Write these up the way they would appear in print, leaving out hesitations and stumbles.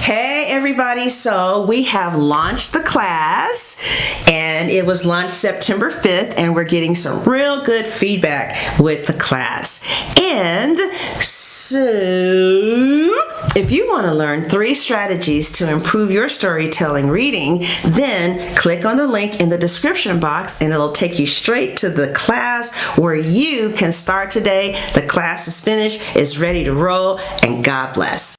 Hey everybody, so we have launched the class and it was launched September 5th and we're getting some real good feedback with the class. And so if you want to learn 3 strategies to improve your storytelling reading, then click on the link in the description box and it'll take you straight to the class where you can start today. The class is finished, it's ready to roll, and God bless.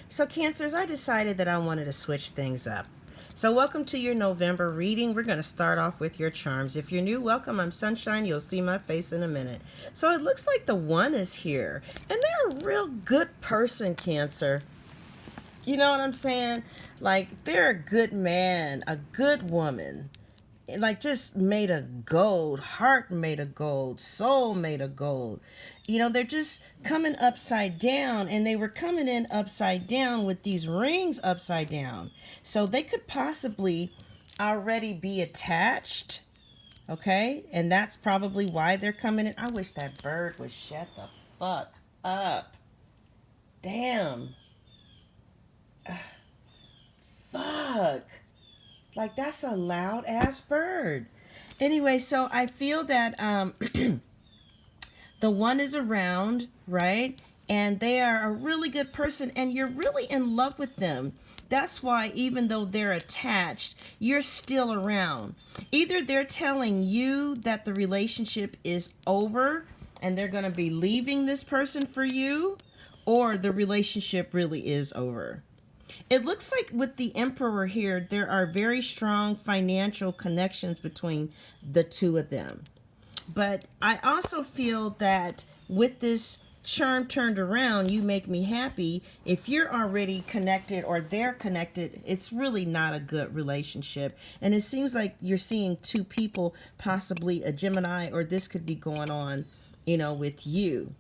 So Cancers, I decided that I wanted to switch things up. So welcome to your November reading. We're going to start off with your charms. If you're new, welcome. I'm Sunshine. You'll see my face in a minute. So it looks like the 1 is here. And they're a real good person, Cancer. You know what I'm saying? Like, they're a good man, a good woman. Like, just made of gold, heart made of gold, soul made of gold. You know, they're just coming upside down, and they were coming in upside down with these rings upside down. So they could possibly already be attached, okay? And that's probably why they're coming in. I wish that bird would shut the fuck up. Damn. Fuck. Like, that's a loud ass bird. Anyway, so I feel that the 1 is around, right? And they are a really good person and you're really in love with them. That's why even though they're attached, you're still around. Either they're telling you that the relationship is over and they're going to be leaving this person for you, or the relationship really is over. It looks like with the Emperor here, there are very strong financial connections between the 2 of them. But I also feel that with this charm turned around, you make me happy. If you're already connected or they're connected, it's really not a good relationship. And it seems like you're seeing 2 people, possibly a Gemini, or this could be going on, you know, with you.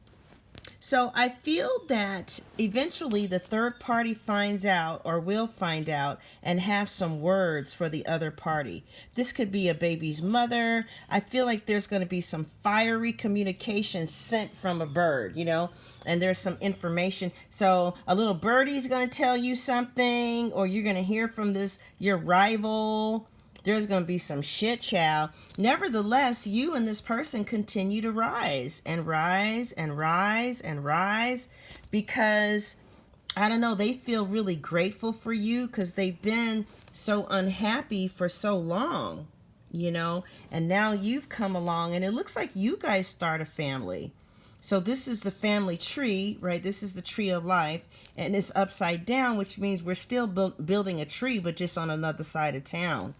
So I feel that eventually the third party finds out or will find out and have some words for the other party. This could be a baby's mother. I feel like there's going to be some fiery communication sent from a bird, you know, and there's some information. So a little birdie's going to tell you something, or you're going to hear from your rival. There's going to be some shit, chow. Nevertheless, you and this person continue to rise and rise and rise and rise because, I don't know, they feel really grateful for you because they've been so unhappy for so long, you know, and now you've come along and it looks like you guys start a family. So this is the family tree, right? This is the tree of life, and it's upside down, which means we're still building a tree, but just on another side of town.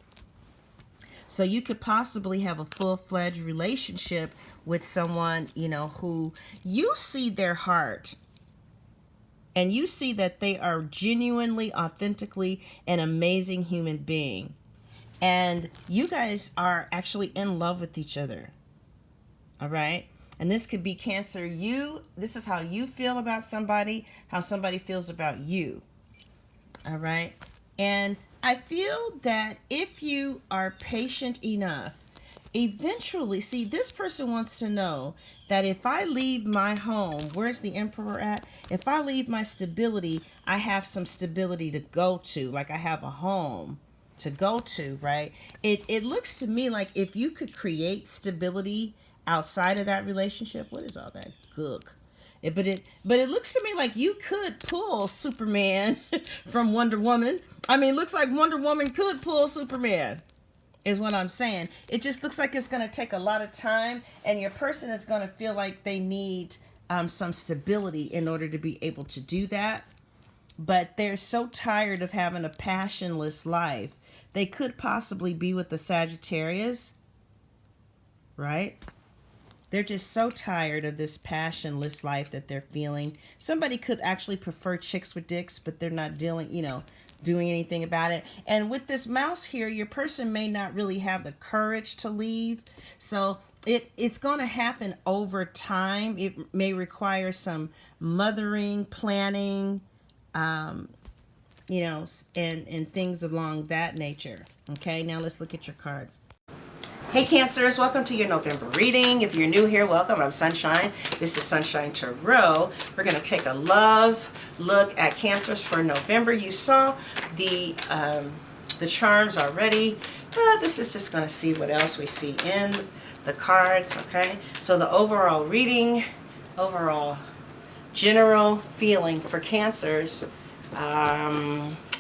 So you could possibly have a full-fledged relationship with someone, you know, who you see their heart and you see that they are genuinely, authentically an amazing human being. And you guys are actually in love with each other. All right. And this could be Cancer. This is how you feel about somebody, how somebody feels about you. All right. And I feel that if you are patient enough, eventually, see, this person wants to know that if I leave my home, where's the Emperor at? If I leave my stability, I have some stability to go to, like I have a home to go to, right? It looks to me like if you could create stability outside of that relationship, what is all that gook? But it looks to me like you could pull Superman from Wonder Woman. I mean, it looks like Wonder Woman could pull Superman, is what I'm saying. It just looks like it's going to take a lot of time, and your person is going to feel like they need some stability in order to be able to do that. But they're so tired of having a passionless life. They could possibly be with the Sagittarius, right? They're just so tired of this passionless life that they're feeling. Somebody could actually prefer chicks with dicks, but they're not doing anything about it. And with this mouse here, your person may not really have the courage to leave. So it's going to happen over time. It may require some mothering, planning, you know, and things along that nature. Okay, now let's look at your cards. Hey Cancers, welcome to your November reading. If you're new here, welcome. I'm Sunshine. This is Sunshine Tarot. We're going to take a love look at Cancers for November. You saw the charms already. This is just going to see what else we see in the cards, okay? So the overall reading, overall general feeling for Cancers.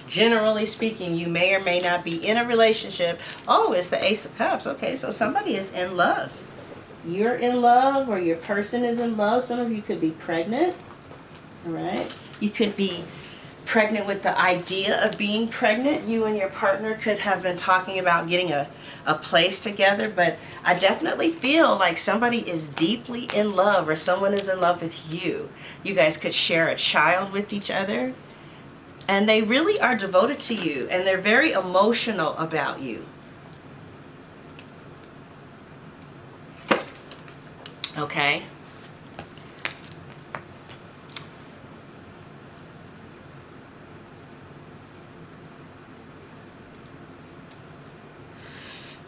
Generally speaking, you may or may not be in a relationship. Oh, it's the Ace of Cups. Okay, so somebody is in love. You're in love, or your person is in love. Some of you could be pregnant. All right. You could be pregnant with the idea of being pregnant. You and your partner could have been talking about getting a place together, but I definitely feel like somebody is deeply in love, or someone is in love with you. You guys could share a child with each other. And they really are devoted to you, and they're very emotional about you. Okay?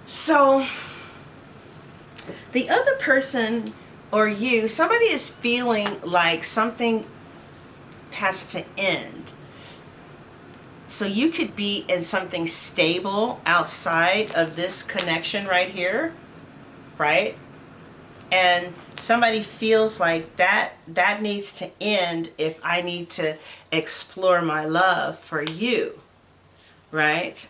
So, the other person or you, somebody is feeling like something has to end. So you could be in something stable outside of this connection right here, right? And somebody feels like that needs to end if I need to explore my love for you, right?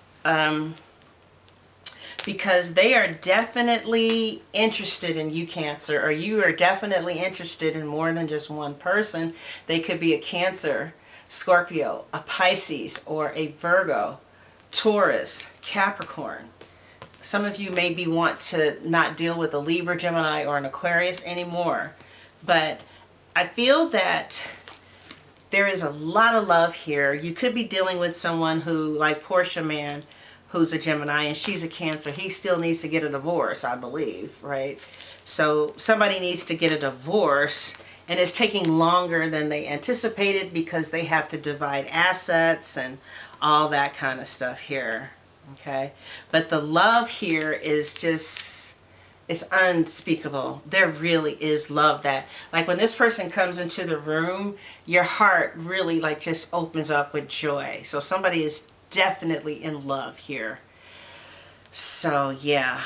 Because they are definitely interested in you, Cancer, or you are definitely interested in more than just one person. They could be a Cancer, Scorpio, a Pisces, or a Virgo, Taurus, Capricorn. Some of you maybe want to not deal with a Libra, Gemini, or an Aquarius anymore. But I feel that there is a lot of love here. You could be dealing with someone who, like Portia Man, who's a Gemini, and she's a Cancer. He still needs to get a divorce, I believe, right? So somebody needs to get a divorce, and it's taking longer than they anticipated because they have to divide assets and all that kind of stuff here, okay? But the love here is just, it's unspeakable. There really is love that, like when this person comes into the room, your heart really like just opens up with joy. So somebody is definitely in love here. So yeah.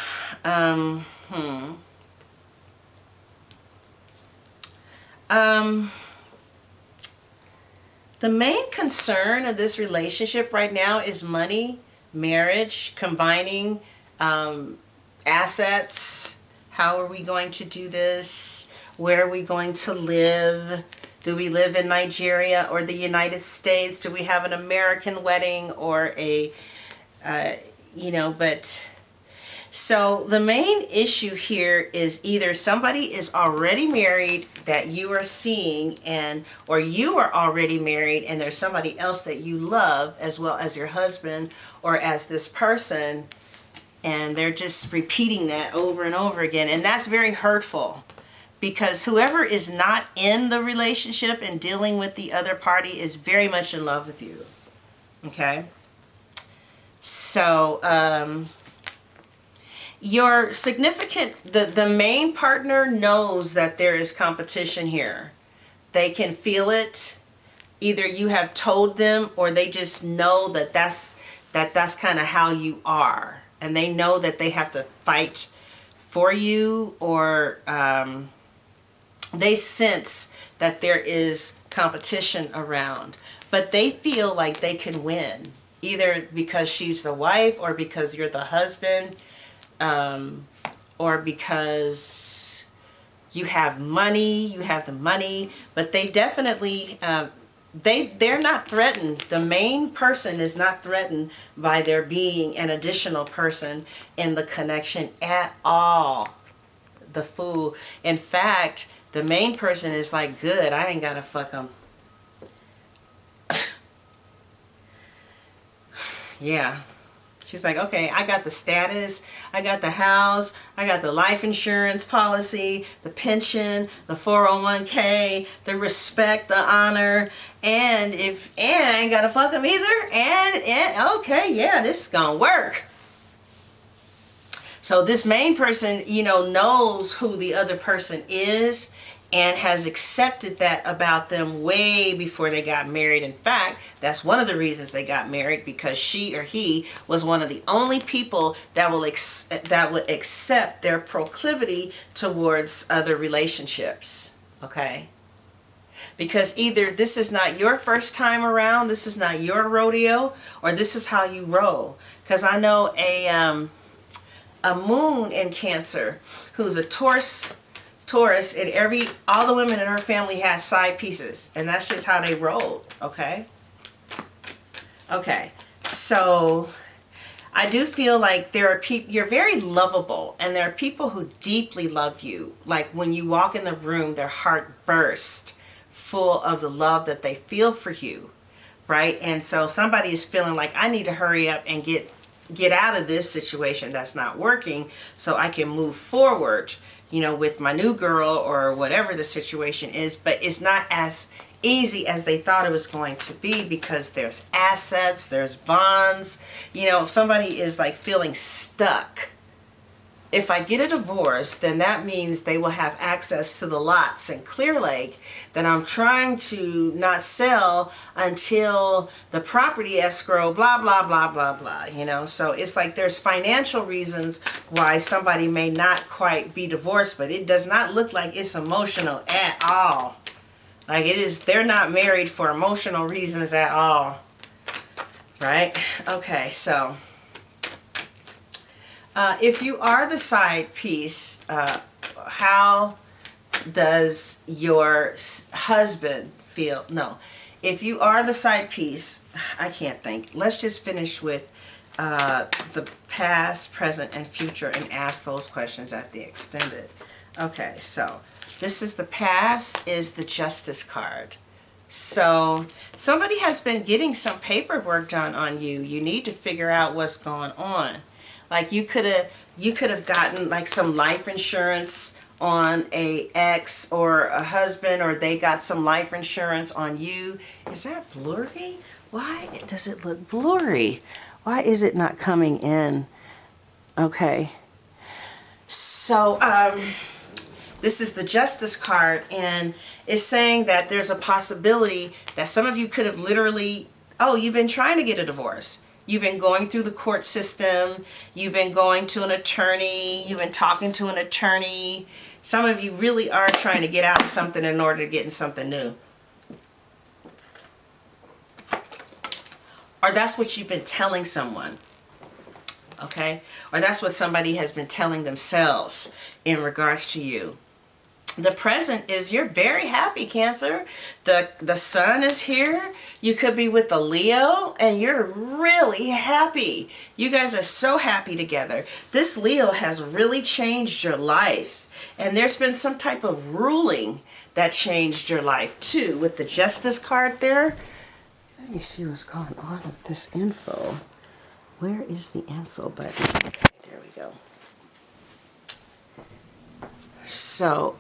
The main concern of this relationship right now is money, marriage, combining assets. How are we going to do this? Where are we going to live? Do we live in Nigeria or the United States? Do we have an American wedding or a, but... So the main issue here is either somebody is already married that you are seeing, or you are already married and there's somebody else that you love as well as your husband or as this person, and they're just repeating that over and over again. And that's very hurtful, because whoever is not in the relationship and dealing with the other party is very much in love with you. Okay? So, your significant, the main partner knows that there is competition here. They can feel it. Either you have told them, or they just know that that's kind of how you are. And they know that they have to fight for you, or they sense that there is competition around. But they feel like they can win, either because she's the wife, or because you're the husband. Or because you have money, you have the money, but they definitely, they're not threatened. The main person is not threatened by there being an additional person in the connection at all. The Fool. In fact, the main person is like, good, I ain't gotta fuck them. Yeah. She's like, okay, I got the status, I got the house, I got the life insurance policy, the pension, the 401k, the respect, the honor, and I ain't gotta fuck them either, and okay, yeah, this is gonna work. So this main person, knows who the other person is and has accepted that about them way before they got married. In fact, that's one of the reasons they got married, because she or he was one of the only people that would accept their proclivity towards other relationships. Okay? Because either this is not your first time around, this is not your rodeo, or this is how you roll. Because I know a moon in Cancer who's a Taurus, and all the women in her family has side pieces, and that's just how they roll. Okay. So I do feel like there are people, you're very lovable, and there are people who deeply love you. Like when you walk in the room, their heart bursts full of the love that they feel for you, right? And so somebody is feeling like, I need to hurry up and get out of this situation that's not working so I can move forward, with my new girl or whatever the situation is. But it's not as easy as they thought it was going to be, because there's assets, there's bonds. If somebody is like feeling stuck, if I get a divorce, then that means they will have access to the lots in Clear Lake that I'm trying to not sell until the property escrow, blah, blah, blah, blah, blah, So it's like there's financial reasons why somebody may not quite be divorced, but it does not look like it's emotional at all. Like they're not married for emotional reasons at all. Right? Okay, so if you are the side piece, how does your husband feel? No. If you are the side piece, I can't think. Let's just finish with the past, present, and future and ask those questions at the extended. Okay, so this is the past, is the Justice card. So somebody has been getting some paperwork done on you. You need to figure out what's going on. Like you could have gotten like some life insurance on a ex or a husband, or they got some life insurance on you. Is that blurry? Why does it look blurry? Why is it not coming in? Okay. So this is the Justice card, and it's saying that there's a possibility that some of you could have literally, you've been trying to get a divorce. You've been going through the court system. You've been going to an attorney. You've been talking to an attorney. Some of you really are trying to get out of something in order to get in something new. Or that's what you've been telling someone. Okay? Or that's what somebody has been telling themselves in regards to you. The present is you're very happy, Cancer. The sun is here. You could be with the Leo and you're really happy. You guys are so happy together. This Leo has really changed your life. And there's been some type of ruling that changed your life too, with the Justice card there. Let me see what's going on with this info. Where is the info button? Okay, there we go. So,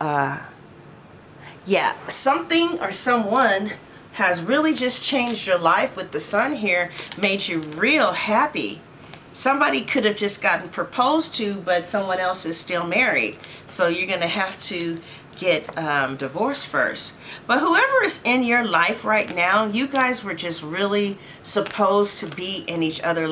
yeah, something or someone has really just changed your life with the sun here, made you real happy. Somebody could have just gotten proposed to, but someone else is still married. So you're going to have to get divorced first. But whoever is in your life right now, you guys were just really supposed to be in each other's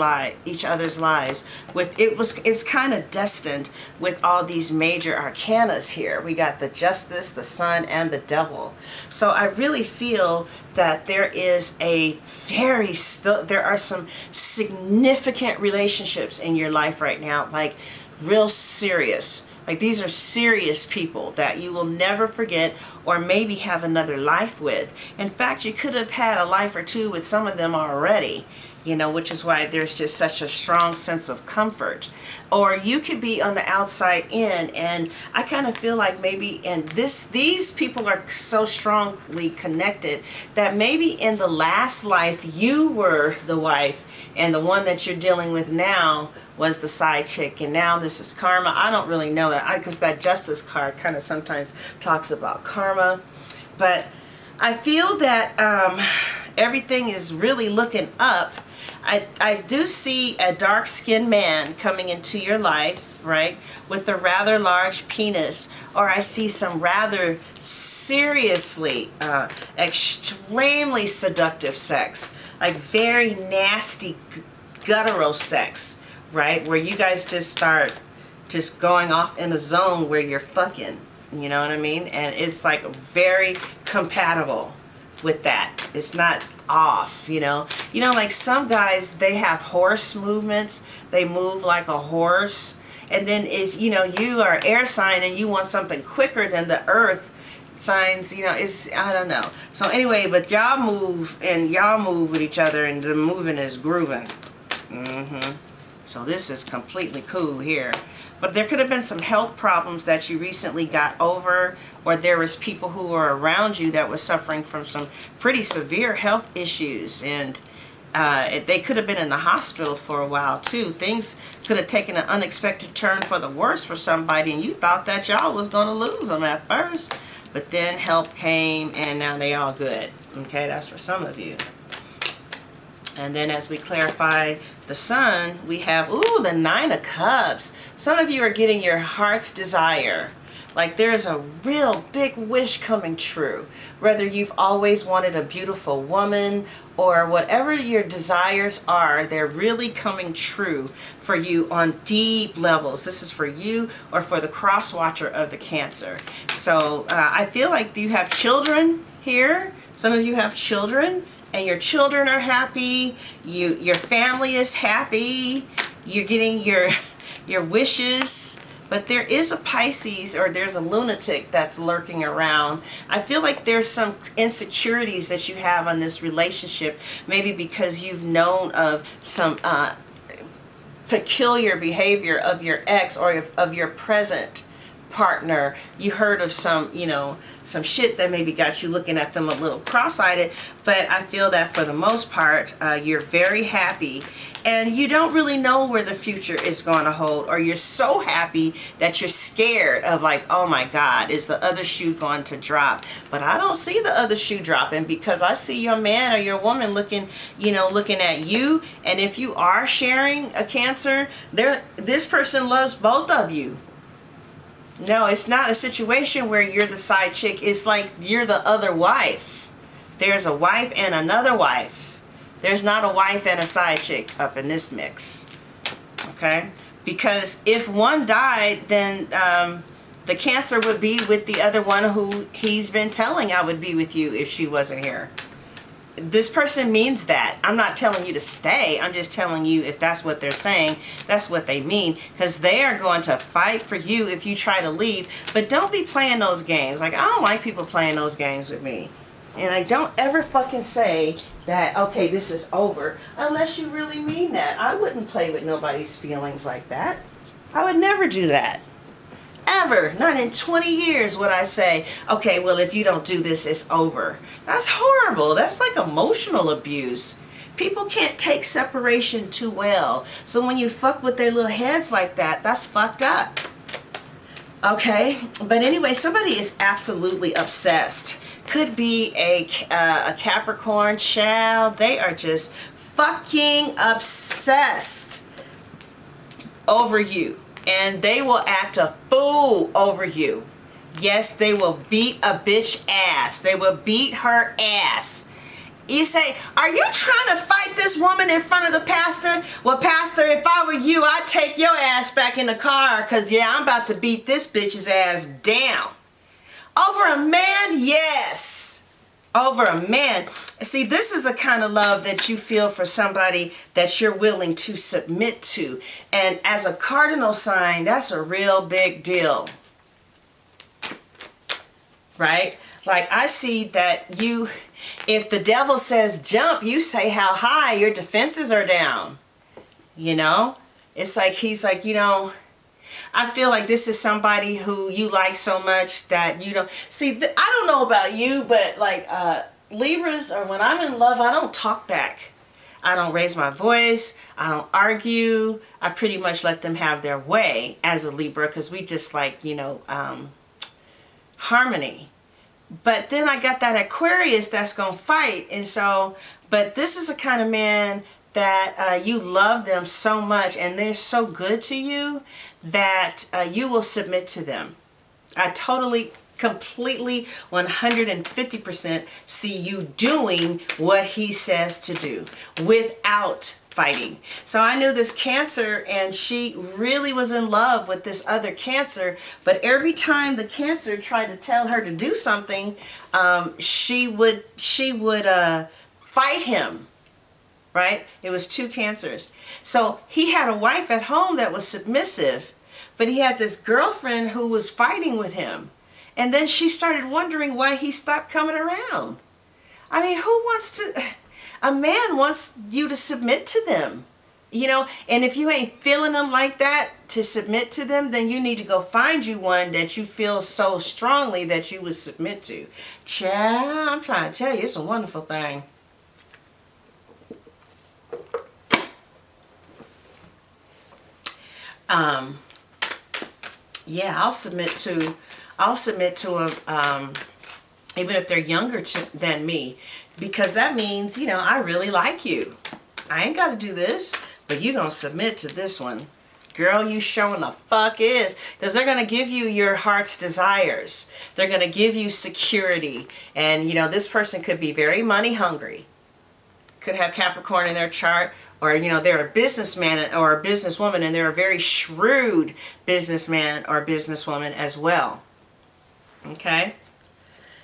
lives. It's kind of destined with all these major arcanas here. We got the Justice, the Sun, and the Devil. So I really feel that there is there are some significant relationships in your life right now, like real serious. Like these are serious people that you will never forget or maybe have another life with. In fact, you could have had a life or two with some of them already, which is why there's just such a strong sense of comfort. Or you could be on the outside in, and I kind of feel like maybe these people are so strongly connected that maybe in the last life you were the wife and the one that you're dealing with now was the side chick, and now this is karma. I don't really know that, because that Justice card kind of sometimes talks about karma. But I feel that everything is really looking up. I do see a dark-skinned man coming into your life, right, with a rather large penis, or I see some rather seriously, extremely seductive sex, like very nasty, guttural sex, right, where you guys just start just going off in a zone where you're fucking, you know what I mean? And it's like very compatible with that. It's not off, you know. You know, like some guys, they have horse movements. They move like a horse. And then if, you know, you are air sign and you want something quicker than the earth signs, you know, it's, I don't know. So anyway, but y'all move with each other, and the moving is grooving. So this is completely cool here. But there could have been some health problems that you recently got over, or there was people who were around you that was suffering from some pretty severe health issues, and they could have been in the hospital for a while too. Things could have taken an unexpected turn for the worse for somebody, and you thought that y'all was going to lose them at first, but then help came and now they all good. Okay, that's for some of you. And then as we clarify the sun, we have, ooh, the 9 of Cups. Some of you are getting your heart's desire. Like there's a real big wish coming true. Whether you've always wanted a beautiful woman or whatever your desires are, they're really coming true for you on deep levels. This is for you or for the cross watcher of the Cancer. So I feel like you have children here. Some of you have children. And your children are happy, your family is happy, you're getting your wishes, but there is a Pisces, or there's a lunatic that's lurking around. I feel like there's some insecurities that you have on this relationship, maybe because you've known of some peculiar behavior of your ex or of your present partner. You heard of some, you know, some shit that maybe got you looking at them a little cross-eyed, but I feel that for the most part, you're very happy, and you don't really know where the future is going to hold, or you're so happy that you're scared of like, oh my God, is the other shoe going to drop? But I don't see the other shoe dropping, because I see your man or your woman looking, you know, looking at you, and if you are sharing a Cancer, this person loves both of you. No, it's not a situation where you're the side chick. It's like you're the other wife. There's a wife and another wife. There's not a wife and a side chick up in this mix. Okay? Because if one died, then the Cancer would be with the other one who he's been telling I would be with you if she wasn't here. This person means that. I'm not telling you to stay. I'm just telling you if that's what they're saying, that's what they mean. Because they are going to fight for you if you try to leave. But don't be playing those games. Like, I don't like people playing those games with me. And I don't ever fucking say that, okay, this is over. Unless you really mean that. I wouldn't play with nobody's feelings like that. I would never do that. Ever. Not in 20 years would I say, okay, well, if you don't do this, it's over. That's horrible. That's like emotional abuse. People can't take separation too well. So when you fuck with their little heads like that, that's fucked up. Okay? But anyway, somebody is absolutely obsessed. Could be a Capricorn child. They are just fucking obsessed over you. And they will act a fool over you. Yes, they will beat a bitch ass. They will beat her ass. You say, are you trying to fight this woman in front of the pastor? Well, pastor, if I were you, I'd take your ass back in the car, because, yeah, I'm about to beat this bitch's ass down. Over a man? Yes. Over a man. See, this is the kind of love that you feel for somebody that you're willing to submit to. And as a cardinal sign, that's a real big deal. Right? Like, I see that you, if the devil says jump, you say how high, your defenses are down. You know? It's like, he's like, you know, I feel like this is somebody who you like so much that you don't see. I don't know about you, but like Libras, or when I'm in love, I don't talk back. I don't raise my voice. I don't argue. I pretty much let them have their way as a Libra, because we just like, you know, harmony. But then I got that Aquarius that's going to fight. And so, but this is the kind of man that you love them so much and they're so good to you that you will submit to them. I totally, completely, 150% see you doing what he says to do without fighting. So I knew this Cancer, and she really was in love with this other Cancer, but every time the Cancer tried to tell her to do something, she would fight him. Right? It was two Cancers. So he had a wife at home that was submissive, but he had this girlfriend who was fighting with him. And then she started wondering why he stopped coming around. I mean, who wants to... A man wants you to submit to them. You know, and if you ain't feeling them like that to submit to them, then you need to go find you one that you feel so strongly that you would submit to. Child, I'm trying to tell you, it's a wonderful thing. Yeah, I'll submit to a, even if they're younger than me, because that means, you know, I really like you. I ain't got to do this, but you gonna submit to this one. Girl, you showing the fuck is, because they're gonna give you your heart's desires. They're gonna give you security. And, you know, this person could be very money hungry. Could have Capricorn in their chart, or, you know, they're a businessman or a businesswoman, and they're a very shrewd businessman or businesswoman as well. Okay?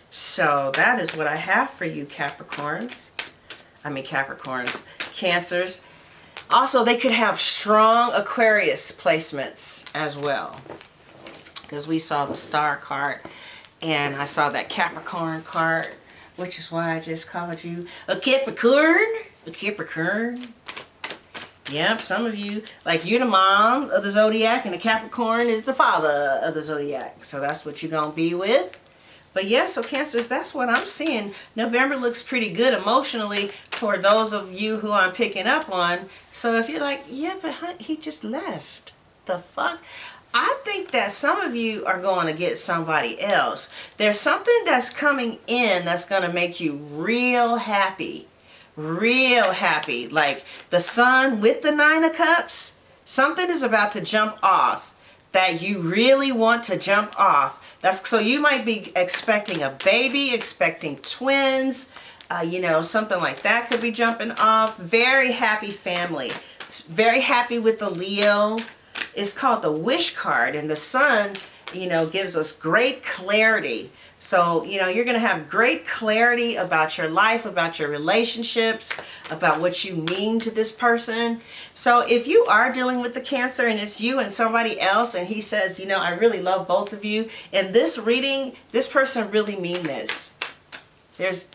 So that is what I have for you, Capricorns. Cancers. Also, they could have strong Aquarius placements as well, because we saw the star card, and I saw that Capricorn card, which is why I just called you a Capricorn. A Capricorn. Yep, some of you, like, you're the mom of the zodiac, and the Capricorn is the father of the zodiac. So that's what you're going to be with. But yeah, so Cancers, that's what I'm seeing. November looks pretty good emotionally for those of you who I'm picking up on. So if you're like, yeah, but he just left. The fuck? I think that some of you are going to get somebody else. There's something that's coming in that's going to make you real happy. Real happy. Like the Sun with the Nine of Cups. Something is about to jump off that you really want to jump off. So you might be expecting a baby, expecting twins, you know, something like that could be jumping off. Very happy family. Very happy with the Leo. It's called the Wish card, and the Sun, you know, gives us great clarity. So, you know, you're going to have great clarity about your life, about your relationships, about what you mean to this person. So if you are dealing with the Cancer and it's you and somebody else, and he says, you know, I really love both of you, in this reading, this person really mean this.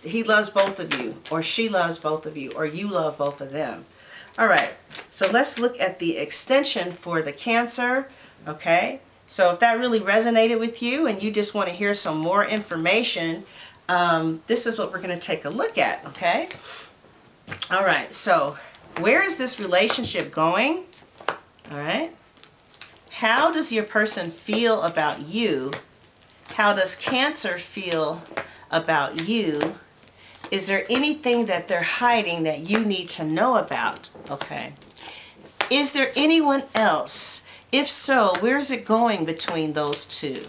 He loves both of you, or she loves both of you, or you love both of them. All right, so let's look at the extension for the Cancer, okay? So if that really resonated with you and you just want to hear some more information, this is what we're going to take a look at, okay? All right, so where is this relationship going? All right. How does your person feel about you? How does Cancer feel about you? Is there anything that they're hiding that you need to know about? Okay. Is there anyone else? If so, where is it going between those two?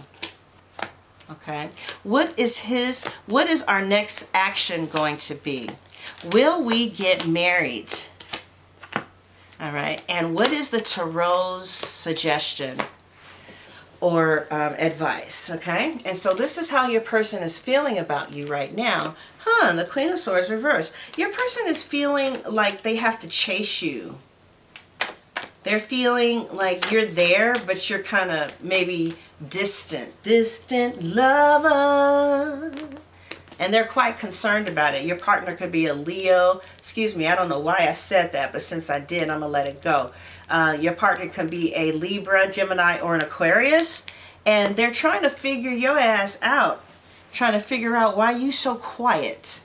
Okay. What is our next action going to be? Will we get married? All right. And what is the Tarot's suggestion or advice? Okay. And so this is how your person is feeling about you right now. The Queen of Swords reversed. Your person is feeling like they have to chase you. They're feeling like you're there, but you're kind of maybe distant lover. And they're quite concerned about it. Your partner could be a Leo. Excuse me, I don't know why I said that, but since I did, I'm going to let it go. Your partner could be a Libra, Gemini, or an Aquarius. And they're trying to figure your ass out. Trying to figure out why you so quiet,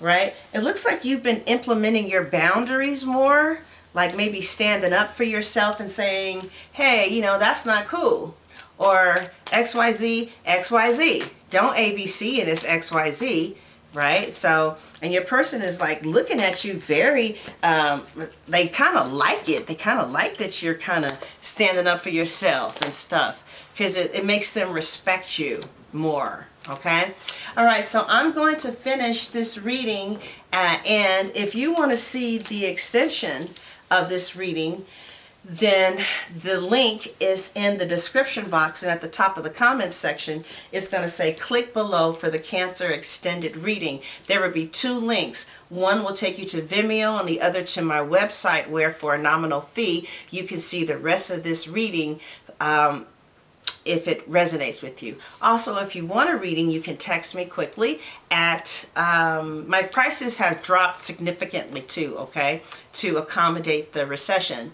right? It looks like you've been implementing your boundaries more. Like maybe standing up for yourself and saying, hey, you know, that's not cool. Or XYZ, XYZ. Don't ABC it as XYZ, right? So, and your person is like looking at you very, they kind of like it. They kind of like that you're kind of standing up for yourself and stuff, because it makes them respect you more. Okay. All right. So I'm going to finish this reading. And if you want to see the extension of this reading, then the link is in the description box, and at the top of the comments section it's going to say click below for the Cancer extended reading. There will be two links. One will take you to Vimeo and the other to my website, where for a nominal fee you can see the rest of this reading if it resonates with you. Also, if you want a reading, you can text me quickly at, my prices have dropped significantly too, okay, to accommodate the recession.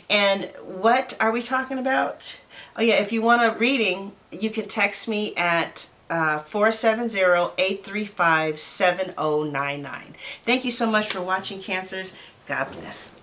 And what are we talking about? Oh yeah, if you want a reading, you can text me at 470-835-7099. Thank you so much for watching, Cancers. God bless.